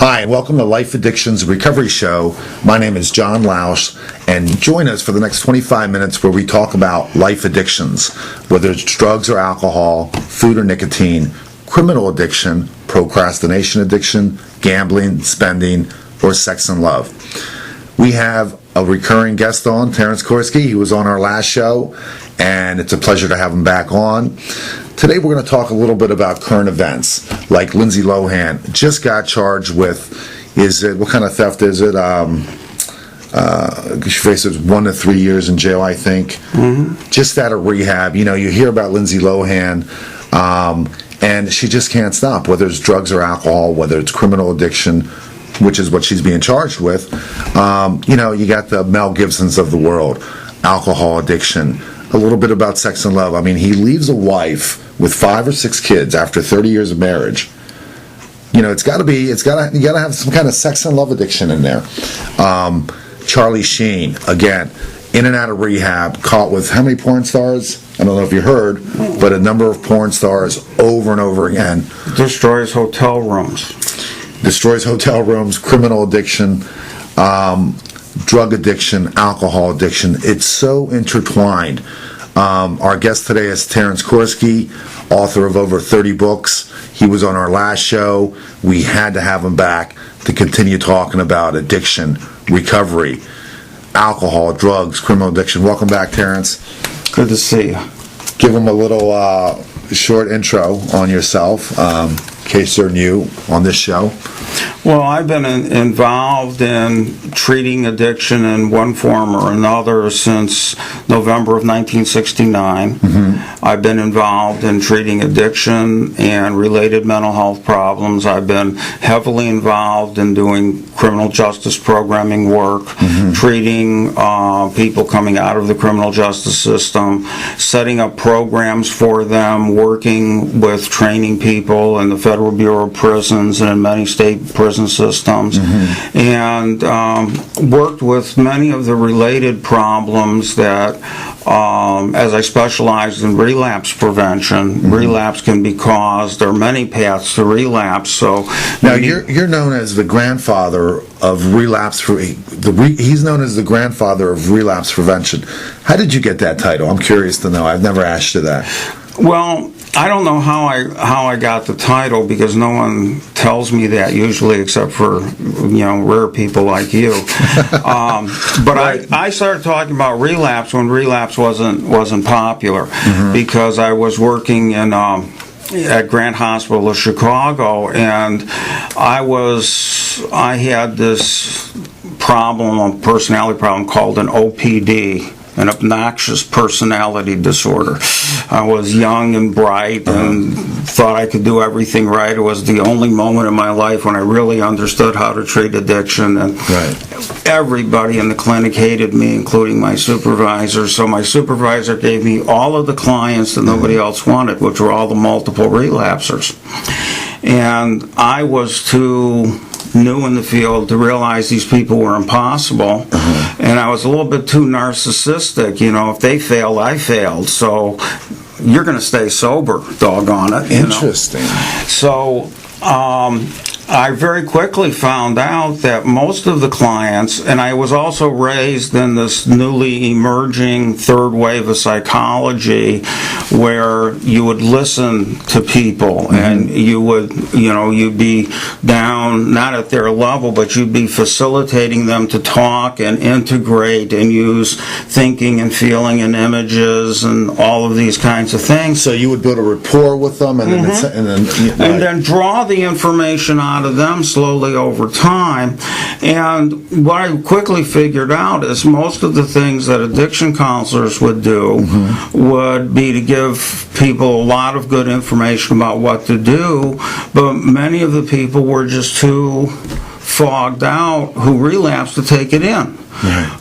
Hi, welcome to Life Addictions Recovery Show. My name is John Lausch, and join us for the next 25 minutes where we talk about life addictions, whether it's drugs or alcohol, food or nicotine, criminal addiction, procrastination addiction, gambling, spending, or sex and love. We have a recurring guest on, Terence. He was on our last show, and it's a pleasure to have him back on. Today we're going to talk a little bit about current events, like Lindsay Lohan just got charged with, what kind of theft is it? She faces 1 to 3 years in jail, I think. Mm-hmm. Just out of rehab. You know, you hear about Lindsay Lohan, and she just can't stop, whether it's drugs or alcohol, whether it's criminal addiction, which is what she's being charged with. You got the Mel Gibsons of the world, alcohol addiction, a little bit about sex and love. I mean, he leaves a wife with 5 or 6 kids after 30 years of marriage. You got to have some kind of sex and love addiction in there. Charlie Sheen, again, in and out of rehab, caught with how many porn stars? I don't know if you heard, but a number of porn stars over and over again. Destroys hotel rooms, criminal addiction, drug addiction, alcohol addiction. It's so intertwined. Our guest today is Terence, author of over 30 books. He was on our last show. We had to have him back to continue talking about addiction, recovery, alcohol, drugs, criminal addiction. Welcome back, Terence. Good to see you. Give him a little short intro on yourself, in case they're new on this show. Well, I've been involved in treating addiction in one form or another since November of 1969. Mm-hmm. I've been involved in treating addiction and related mental health problems. I've been heavily involved in doing criminal justice programming work, mm-hmm. treating people coming out of the criminal justice system, setting up programs for them, working with training people in the Federal Bureau of Prisons and in many state prison systems, mm-hmm. and worked with many of the related problems that, as I specialized in relapse prevention, mm-hmm. relapse can be caused. There are many paths to relapse. So now you're known as the grandfather of relapse. He's known as the grandfather of relapse prevention. How did you get that title? I'm curious to know. I've never asked you that. Well, I don't know how I got the title, because no one tells me that usually, except for rare people like you. But right. I started talking about relapse when relapse wasn't popular, mm-hmm. because I was working at Grant Hospital of Chicago, and I had this problem, a personality problem called an OPD. An obnoxious personality disorder. I was young and bright and thought I could do everything right. It was the only moment in my life when I really understood how to treat addiction. And right. Everybody in the clinic hated me, including my supervisor. So my supervisor gave me all of the clients that nobody else wanted, which were all the multiple relapsers. And I was too new in the field to realize these people were impossible, and I was a little bit too narcissistic. If they failed, I failed, so you're going to stay sober, doggone it. Interesting. So I very quickly found out that most of the clients, and I was also raised in this newly emerging third wave of psychology, where you would listen to people, mm-hmm. and you'd be down, not at their level, but you'd be facilitating them to talk and integrate and use thinking and feeling and images and all of these kinds of things. So you would build a rapport with them, and mm-hmm. then draw the information out of them slowly over time. And what I quickly figured out is most of the things that addiction counselors would do, mm-hmm. would be to give people a lot of good information about what to do, but many of the people were just too fogged out who relapsed to take it in. Right.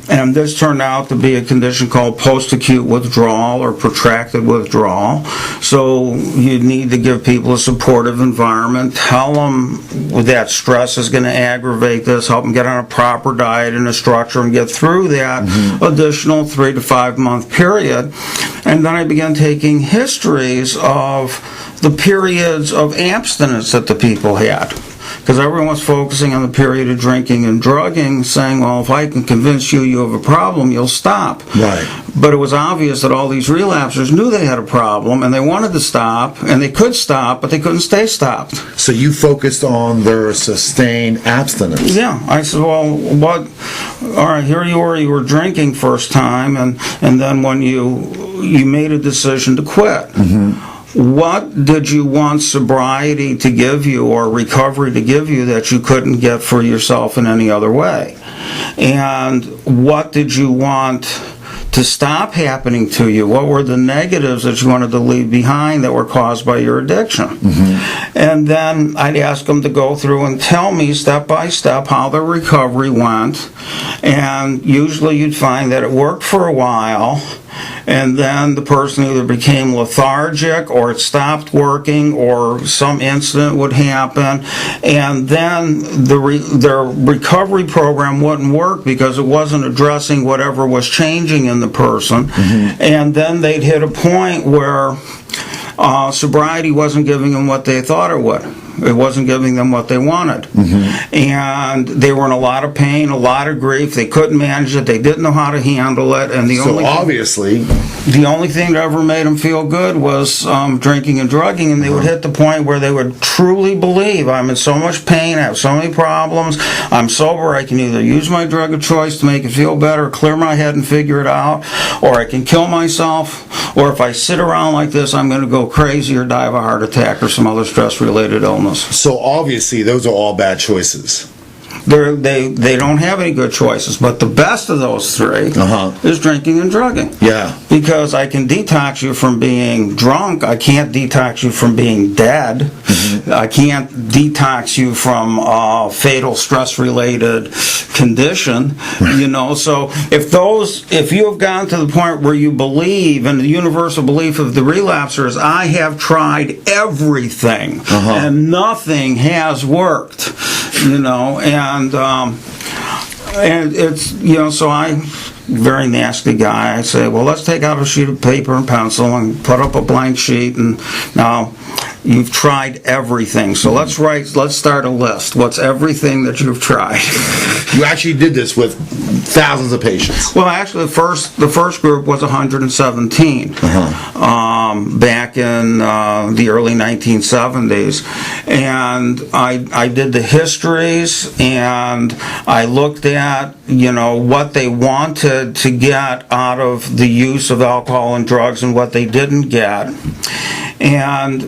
And this turned out to be a condition called post-acute withdrawal or protracted withdrawal. So you need to give people a supportive environment, tell them that stress is going to aggravate this, help them get on a proper diet and a structure and get through that mm-hmm. additional 3 to 5 month period. And then I began taking histories of the periods of abstinence that the people had. because everyone's focusing on the period of drinking and drugging, saying, well, if I can convince you have a problem, you'll stop. Right. But it was obvious that all these relapsers knew they had a problem, and they wanted to stop, and they could stop, but they couldn't stay stopped. So you focused on their sustained abstinence. Yeah, I said, well, what? All right, here you were drinking first time, and then when you made a decision to quit. What did you want sobriety to give you or recovery to give you that you couldn't get for yourself in any other way? And what did you want to stop happening to you? What were the negatives that you wanted to leave behind that were caused by your addiction? And then I'd ask them to go through and tell me step by step how their recovery went. And usually you'd find that it worked for a while, and then the person either became lethargic or it stopped working or some incident would happen, and then their recovery program wouldn't work because it wasn't addressing whatever was changing in the person. And then they'd hit a point where sobriety wasn't giving them what they thought it would. It wasn't giving them what they wanted. And they were in a lot of pain, a lot of grief. They couldn't manage it. They didn't know how to handle it. And the only thing that ever made them feel good was drinking and drugging. And they would hit the point where they would truly believe, I'm in so much pain, I have so many problems, I'm sober, I can either use my drug of choice to make it feel better, clear my head and figure it out, or I can kill myself, or if I sit around like this, I'm going to go crazy or die of a heart attack or some other stress-related illness. So obviously those are all bad choices. They don't have any good choices, but the best of those three is drinking and drugging. Yeah. Because I can detox you from being drunk, I can't detox you from being dead, I can't detox you from a fatal stress-related condition, you know. So if you have gotten to the point where you believe, and the universal belief of the relapser is, I have tried everything and nothing has worked, you know, and it's, you know, so very nasty guy, I say, well, let's take out a sheet of paper and pencil and put up a blank sheet, and now you've tried everything, so let's start a list. What's everything that you've tried? You actually did this with thousands of patients. Well, actually, the first group was 117 back in the early 1970s, and I did the histories, and I looked at, you know, what they wanted to get out of the use of alcohol and drugs and what they didn't get, and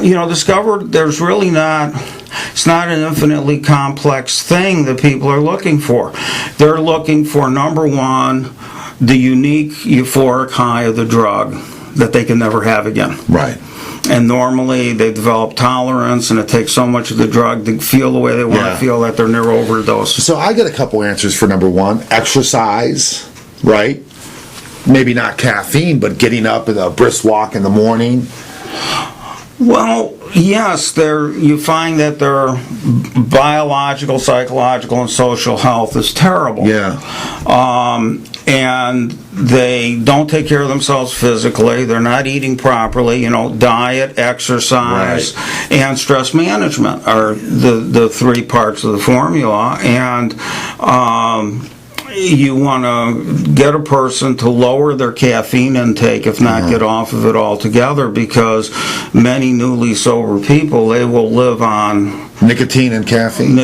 you know, discovered there's really it's not an infinitely complex thing that people are looking for. They're looking for, number one, the unique euphoric high of the drug that they can never have again. Right. And normally they develop tolerance, and it takes so much of the drug to feel the way they want to feel that they're near overdose. So I get a couple answers for number one: exercise, right? Maybe not caffeine, but getting up at a brisk walk in the morning. Well, yes, you find that their biological, psychological, and social health is terrible. Yeah. And they don't take care of themselves physically. They're not eating properly. You know, diet, exercise, and stress management are the three parts of the formula. And you want to get a person to lower their caffeine intake, if not get off of it altogether, because many newly sober people, they will live on nicotine and caffeine,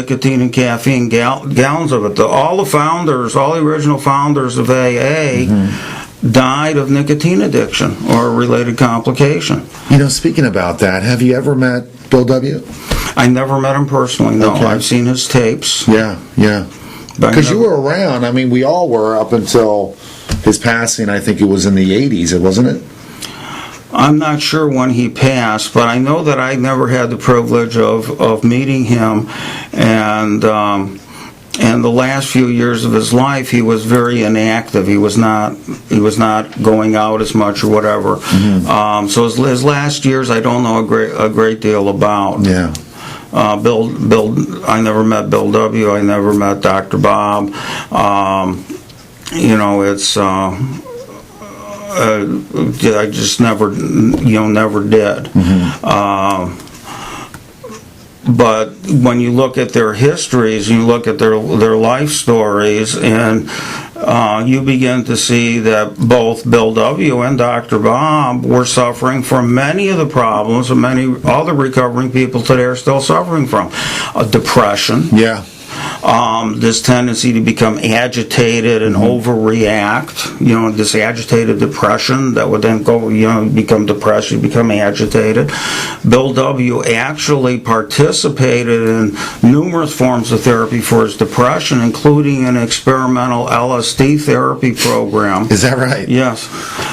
gallons of it. All the original founders of AA died of nicotine addiction or a related complication. You know, speaking about that, have you ever met Bill W.? I never met him personally, no. Okay. I've seen his tapes. Yeah. Because you were around. I mean, we all were up until his passing. I think it was in the 80s, wasn't it? I'm not sure when he passed, but I know that I never had the privilege of meeting him, and the last few years of his life, he was very inactive. He was not going out as much or whatever. So his last years, I don't know a great deal about. Yeah. Bill, I never met Bill W. I never met Dr. Bob. You know, it's I just never did. But when you look at their histories, you look at their life stories, and you begin to see that both Bill W. and Dr. Bob were suffering from many of the problems that many other recovering people today are still suffering from. Depression. Yeah. This tendency to become agitated and overreact, this agitated depression that would then go, become depressed, you become agitated. Bill W. actually participated in numerous forms of therapy for his depression, including an experimental LSD therapy program. Is that right? Yes.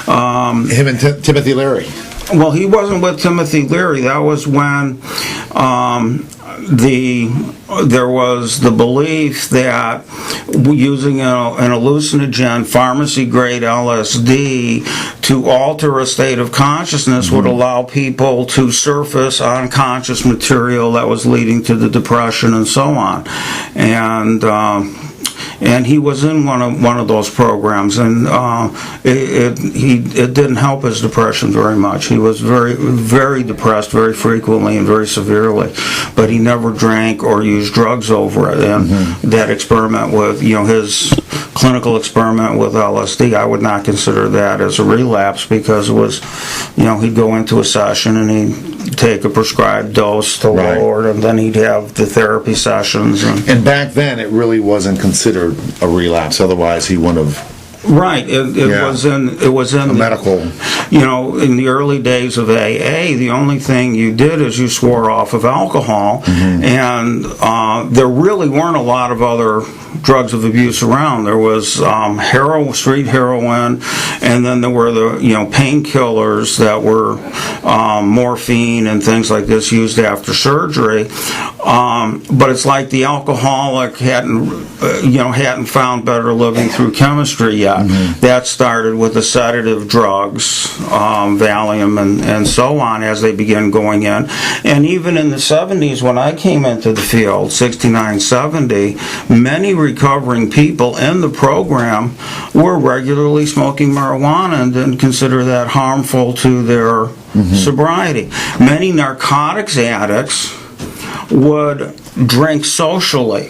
Him and Timothy Leary. Well, he wasn't with Timothy Leary. That was when there was the belief that using an hallucinogen, pharmacy-grade LSD, to alter a state of consciousness would allow people to surface unconscious material that was leading to the depression and so on. And he was in one of those programs, and it didn't help his depression very much. He was very, very depressed very frequently and very severely, but he never drank or used drugs over it. And that experiment with, his clinical experiment with LSD, I would not consider that as a relapse, because it was, he'd go into a session and he'd take a prescribed dose to lower it, and then he'd have the therapy sessions. And back then, it really wasn't considered a relapse. Otherwise, he wouldn't have. Right. It was in a medical. In the early days of AA, the only thing you did is you swore off of alcohol, and there really weren't a lot of other drugs of abuse around. There was street heroin, and then there were the painkillers that were morphine and things like this used after surgery. But it's like the alcoholic hadn't found better living through chemistry yet. That started with the sedative drugs, Valium and so on, as they began going in. And even in the 70s, when I came into the field, 69, 70, many recovering people in the program were regularly smoking marijuana and didn't consider that harmful to their sobriety. Many narcotics addicts would drink socially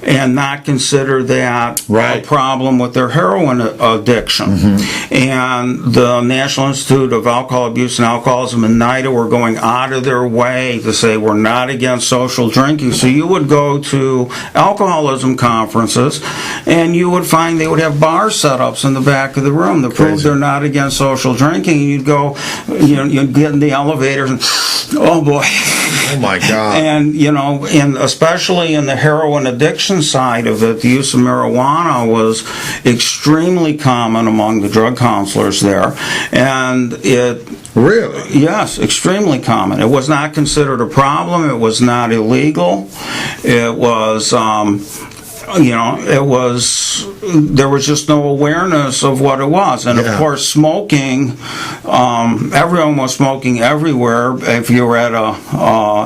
and not consider that a problem with their heroin addiction. And the National Institute of Alcohol Abuse and Alcoholism and NIDA were going out of their way to say we're not against social drinking. So you would go to alcoholism conferences and you would find they would have bar setups in the back of the room that proved they're not against social drinking. And you'd go, you'd get in the elevators and, oh boy. Oh my God. And, and especially in the heroin addiction side of it, the use of marijuana was extremely common among the drug counselors there. And it... Really? Yes, extremely common. It was not considered a problem. It was not illegal. It was... there was just no awareness of what it was. And of course, smoking, everyone was smoking everywhere. If you were at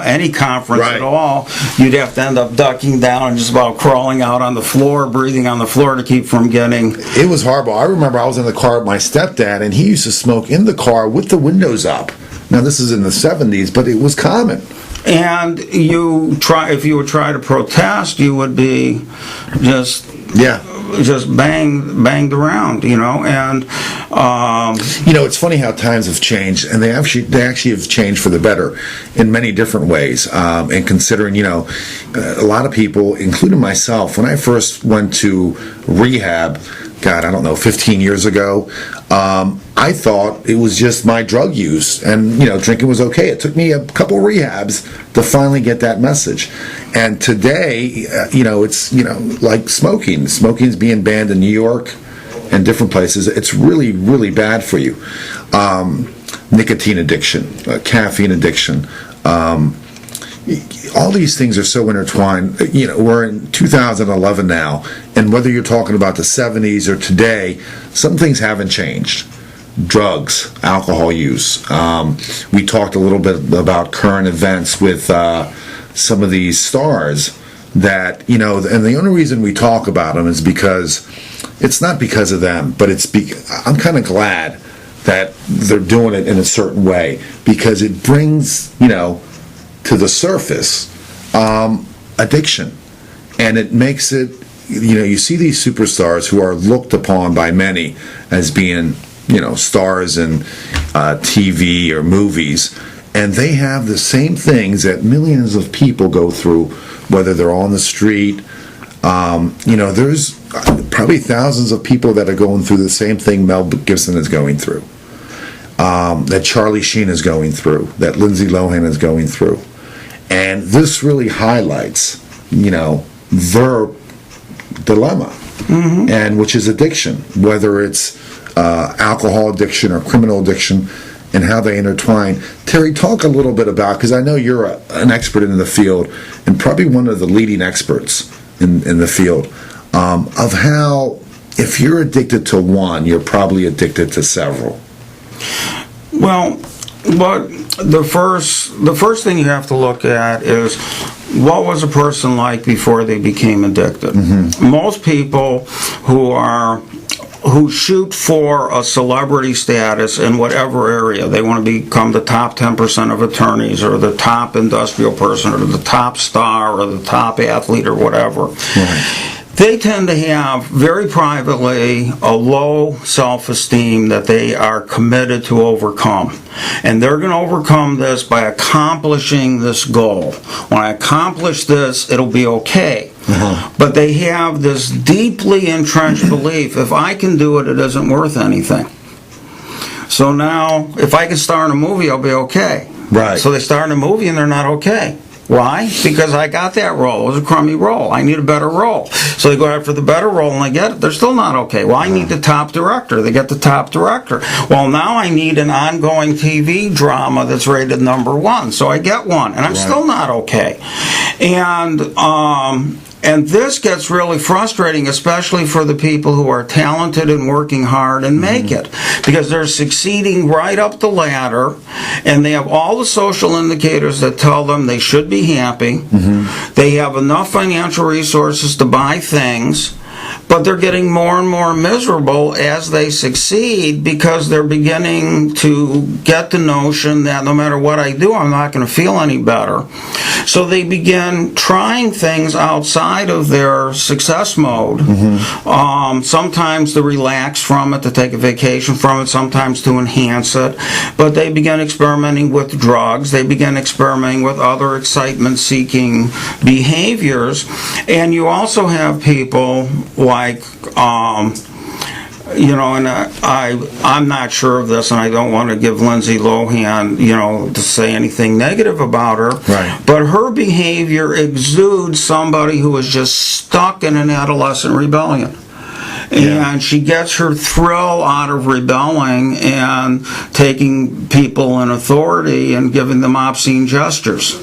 any conference at all, you'd have to end up ducking down and just about crawling out on the floor, breathing on the floor to keep from getting... It was horrible. I remember I was in the car with my stepdad, and he used to smoke in the car with the windows up. Now, this is in the 70s, but it was common. And if you would try to protest, you would be just banged around, and it's funny how times have changed, and they actually have changed for the better in many different ways. And considering, a lot of people, including myself, when I first went to rehab, 15 years ago, I thought it was just my drug use, and drinking was okay. It took me a couple rehabs to finally get that message. And today, it's like smoking. Smoking's being banned in New York and different places. It's really, really bad for you. Nicotine addiction, caffeine addiction. All these things are so intertwined. We're in 2011 now, and whether you're talking about the 70s or today, some things haven't changed. Drugs, alcohol use. We talked a little bit about current events with some of these stars that, and the only reason we talk about them is because it's not because of them, but I'm kind of glad that they're doing it in a certain way, because it brings, to the surface addiction. And it makes it, you see these superstars who are looked upon by many as being, stars in TV or movies, and they have the same things that millions of people go through, whether they're on the street. There's probably thousands of people that are going through the same thing Mel Gibson is going through, that Charlie Sheen is going through, that Lindsay Lohan is going through. And this really highlights, their dilemma, and which is addiction, whether it's alcohol addiction or criminal addiction, and how they intertwine. Terry, talk a little bit about, because I know you're an expert in the field, and probably one of the leading experts in the field, of how if you're addicted to one, you're probably addicted to several. Well, but the first thing you have to look at is, what was a person like before they became addicted? Most people who shoot for a celebrity status in whatever area, they want to become the top 10% of attorneys, or the top industrial person, or the top star, or the top athlete, or whatever. Right. They tend to have, very privately, a low self-esteem that they are committed to overcome. And they're going to overcome this by accomplishing this goal. When I accomplish this, it'll be okay. But they have this deeply entrenched belief, if I can do it, it isn't worth anything. So now, if I can star in a movie, I'll be okay. Right. So they star in a movie and they're not okay. Why? Because I got that role. It was a crummy role. I need a better role. So they go after the better role and they get it. They're still not okay. Well, I need the top director. They get the top director. Well, now I need an ongoing TV drama that's rated #1. So I get one. And I'm still not okay. And this gets really frustrating, especially for the people who are talented and working hard and make it. Because they're succeeding right up the ladder, and they have all the social indicators that tell them they should be happy. They have enough financial resources to buy things, but they're getting more and more miserable as they succeed, because they're beginning to get the notion that no matter what I do, I'm not going to feel any better. So they begin trying things outside of their success mode. Sometimes to relax from it, to take a vacation from it, sometimes to enhance it. But they begin experimenting with drugs. They begin experimenting with other excitement-seeking behaviors. And you also have people like, and I'm not sure of this, and I don't want to give Lindsay Lohan, to say anything negative about her. Right. But her behavior exudes somebody who is just stuck in an adolescent rebellion. And she gets her thrill out of rebelling and taking people in authority and giving them obscene gestures.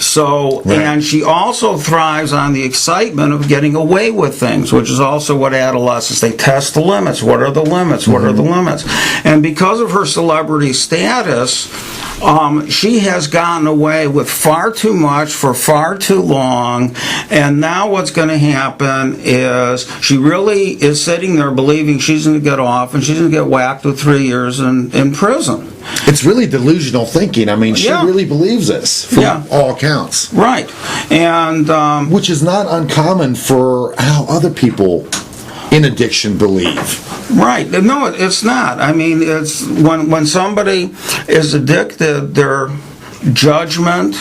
So, and she also thrives on the excitement of getting away with things, which is also what adolescents, they test the limits. What are the limits? What are the limits? And because of her celebrity status, she has gotten away with far too much for far too long, and now what's going to happen is she really is sitting there believing she's going to get off, and she's going to get whacked with 3 years in prison. It's really delusional thinking. I mean, she really believes this from all accounts. Right. And which is not uncommon for how other people in addiction believe. Right. No, it's not. I mean, it's when somebody is addicted, their judgment,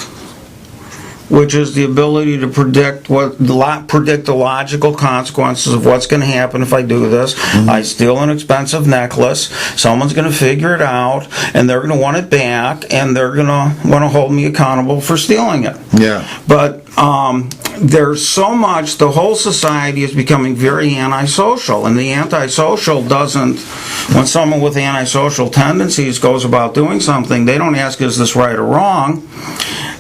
which is the ability to predict the logical consequences of what's going to happen if I do this. I steal an expensive necklace, someone's going to figure it out, and they're going to want it back, and they're going to want to hold me accountable for stealing it. Yeah. But there's so much, the whole society is becoming very antisocial, and the antisocial doesn't, when someone with antisocial tendencies goes about doing something, they don't ask, is this right or wrong?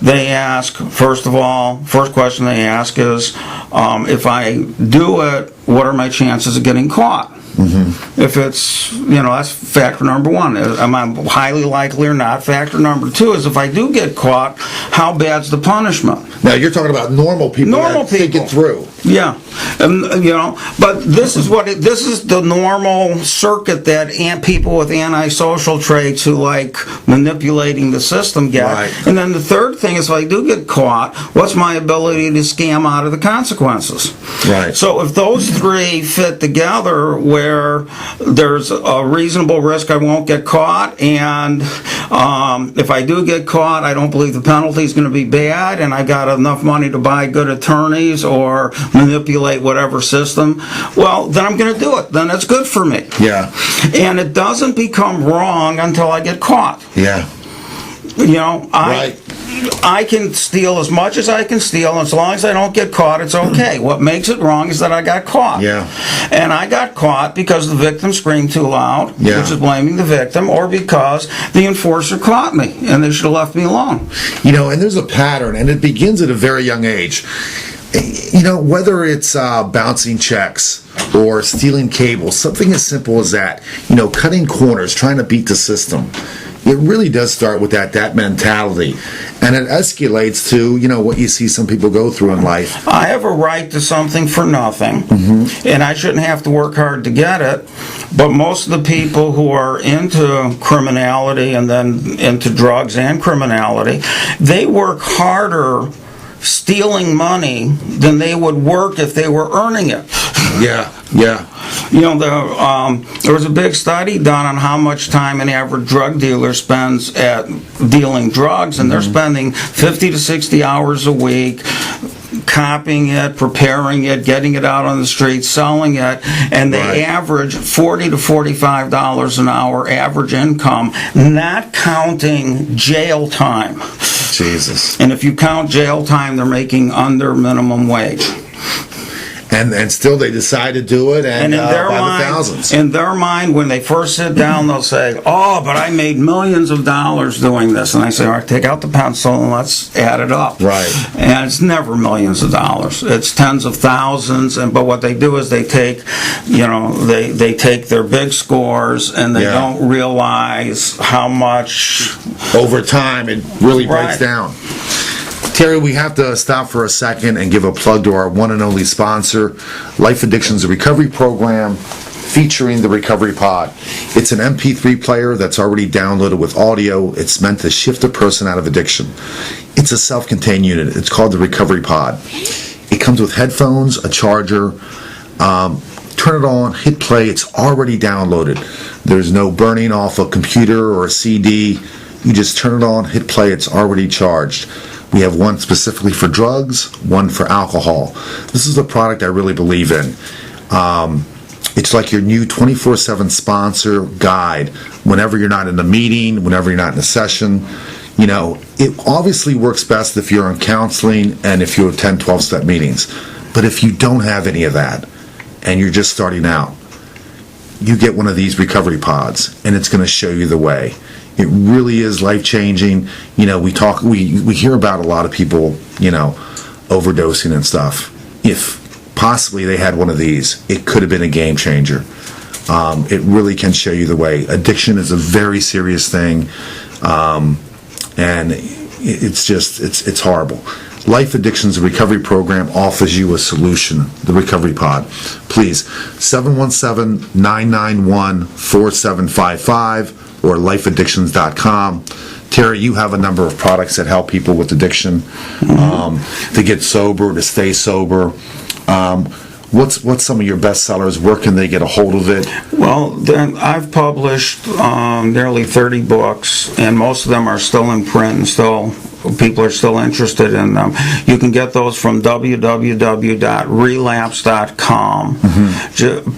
They ask, first question they ask is, if I do it, what are my chances of getting caught? If it's, that's factor number one. Am I highly likely or not? Factor number two is if I do get caught, how bad's the punishment? Now, you're talking about normal people that think it through. Yeah, but this is this is the normal circuit that people with antisocial traits who like manipulating the system get. Right. And then the third thing is if I do get caught, what's my ability to scam out of the consequences? Right. So if those three fit together where there's a reasonable risk I won't get caught, and if I do get caught, I don't believe the penalty is going to be bad, and I got enough money to buy good attorneys or manipulate whatever system, well, then I'm going to do it. Then it's good for me. Yeah. And it doesn't become wrong until I get caught. Yeah. I can steal as much as I can steal, and as long as I don't get caught, it's okay. What makes it wrong is that I got caught. Yeah. And I got caught because the victim screamed too loud, Yeah. which is blaming the victim, or because the enforcer caught me, and they should have left me alone. And there's a pattern, and it begins at a very young age. Whether it's bouncing checks or stealing cables, something as simple as that, cutting corners, trying to beat the system. It really does start with that mentality. And it escalates to, what you see some people go through in life. I have a right to something for nothing, and I shouldn't have to work hard to get it. But most of the people who are into criminality and then into drugs and criminality, they work harder stealing money than they would work if they were earning it. Yeah. There was a big study done on how much time an average drug dealer spends at dealing drugs, and they're spending 50 to 60 hours a week copying it, preparing it, getting it out on the street, selling it, and they average $40 to $45 an hour average income, not counting jail time. Jesus. And if you count jail time, they're making under minimum wage. And still they decide to do it, and in their by mind, the thousands. In their mind, when they first sit down, they'll say, "Oh, but I made millions of dollars doing this." And I say, "All right, take out the pencil and let's add it up." Right. And it's never millions of dollars; it's tens of thousands. But what they do is they take, they take their big scores and they don't realize how much over time it really breaks down. Terry, we have to stop for a second and give a plug to our one and only sponsor, Life Addictions Recovery Program, featuring the Recovery Pod. It's an MP3 player that's already downloaded with audio. It's meant to shift a person out of addiction. It's a self-contained unit. It's called the Recovery Pod. It comes with headphones, a charger. Turn it on, hit play. It's already downloaded. There's no burning off a computer or a CD. You just turn it on, hit play. It's already charged. We have one specifically for drugs, one for alcohol. This is a product I really believe in. It's like your new 24/7 sponsor guide. Whenever you're not in a meeting, whenever you're not in a session, it obviously works best if you're in counseling and if you attend 12-step meetings. But if you don't have any of that and you're just starting out, you get one of these recovery pods, and it's going to show you the way. It really is life-changing. We hear about a lot of people, overdosing and stuff. If possibly they had one of these, it could have been a game changer. It really can show you the way. Addiction is a very serious thing, and it's horrible. Life Addictions Recovery Program offers you a solution, the Recovery Pod. Please, 717-991-4755 or lifeaddictions.com. Terry, you have a number of products that help people with addiction to get sober, to stay sober. What's some of your best sellers? Where can they get a hold of it? Well, I've published nearly 30 books, and most of them are still in print and people are still interested in them. You can get those from www.relapse.com.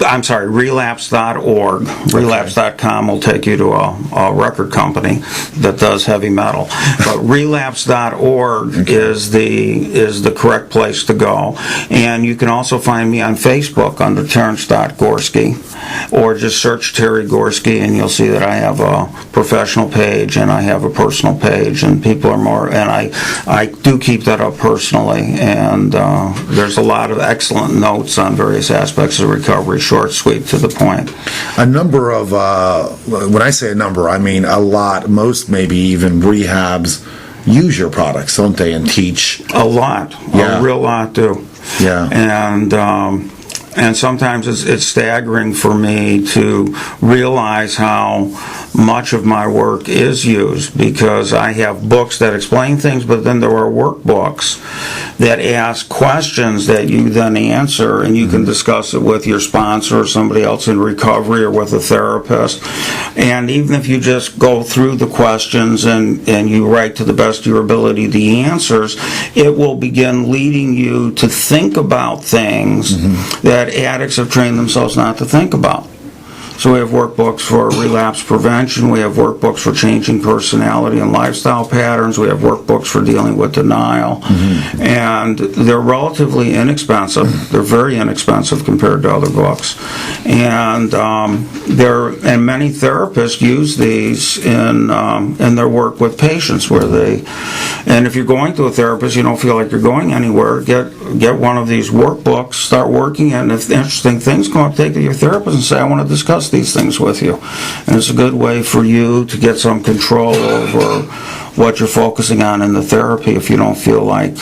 I'm sorry, relapse.org. Okay. Relapse.com will take you to a record company that does heavy metal. But relapse.org is the correct place to go. And you can also find me on Facebook under Terence.Gorski, or just search Terry Gorski and you'll see that I have a professional page and I have a personal page, and people are more and I do keep that up personally, and there's a lot of excellent notes on various aspects of recovery, short, sweet, to the point. A number of, when I say a number, I mean a lot, most maybe even rehabs use your products, don't they, and teach? A lot. Yeah. A real lot do. Yeah. And sometimes it's staggering for me to realize how much of my work is used, because I have books that explain things, but then there are workbooks that ask questions that you then answer, and you can discuss it with your sponsor or somebody else in recovery or with a therapist. And even if you just go through the questions and you write to the best of your ability the answers, it will begin leading you to think about things that addicts have trained themselves not to think about. So we have workbooks for relapse prevention, we have workbooks for changing personality and lifestyle patterns, we have workbooks for dealing with denial, and they're relatively inexpensive. They're very inexpensive compared to other books. And many therapists use these in their work with patients, and if you're going to a therapist, you don't feel like you're going anywhere, get one of these workbooks, start working it, and if interesting things come up, take it to your therapist and say, I want to discuss these things with you. And it's a good way for you to get some control over what you're focusing on in the therapy if you don't feel like,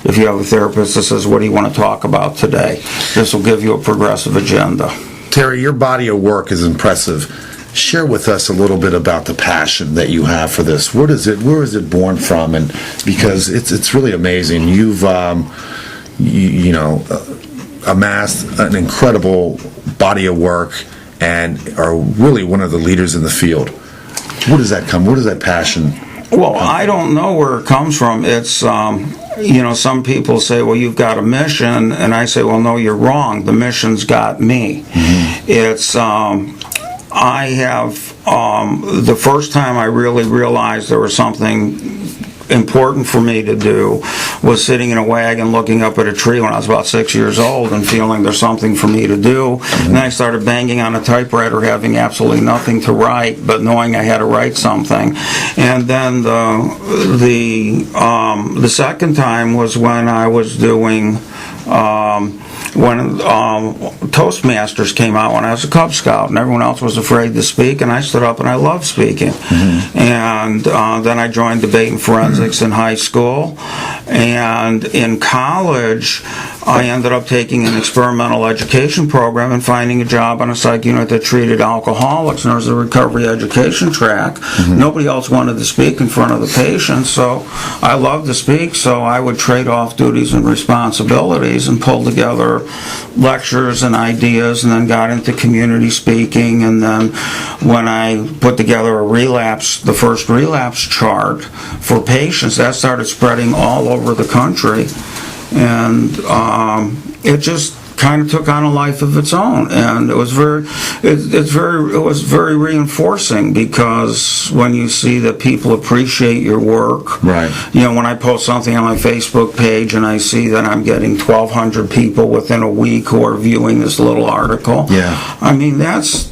if you have a therapist that says, what do you want to talk about today? This will give you a progressive agenda. Terry, your body of work is impressive. Share with us a little bit about the passion that you have for this. Where is it born from? And because it's really amazing. You've amassed an incredible body of work and are really one of the leaders in the field. Where does that come? Where does that passion Well, I don't know where it comes from. It's, some people say, well, you've got a mission, and I say, well, no, you're wrong. The mission's got me. It's, I have, the first time I really realized there was something important for me to do was sitting in a wagon looking up at a tree when I was about 6 years old and feeling there's something for me to do. And then I started banging on a typewriter, having absolutely nothing to write, but knowing I had to write something. And then the second time was when I was doing when Toastmasters came out when I was a Cub Scout, and everyone else was afraid to speak, and I stood up and I loved speaking. And then I joined debate and forensics in high school, and in college I ended up taking an experimental education program and finding a job on a psych unit that treated alcoholics, and there was a recovery education track. Nobody else wanted to speak in front of the patients, so I loved to speak, so I would trade off duties and responsibilities and pull together lectures and ideas, and then got into community speaking. And then when I put together a relapse, the first relapse chart for patients, that started spreading all over the country, and it just kind of took on a life of its own, and it was very reinforcing, because when you see that people appreciate your work, right? When I post something on my Facebook page and I see that I'm getting 1,200 people within a week who are viewing this little article, I mean, that's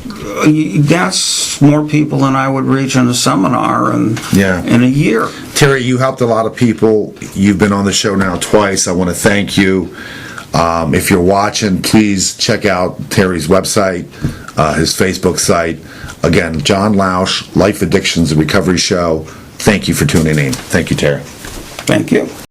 more people than I would reach in a seminar in a year. Terry, you helped a lot of people. You've been on the show now twice. I want to thank you. If you're watching, please check out Terry's website, his Facebook site. Again, John Lausch, Life Addictions and Recovery Show. Thank you for tuning in. Thank you, Terry. Thank you.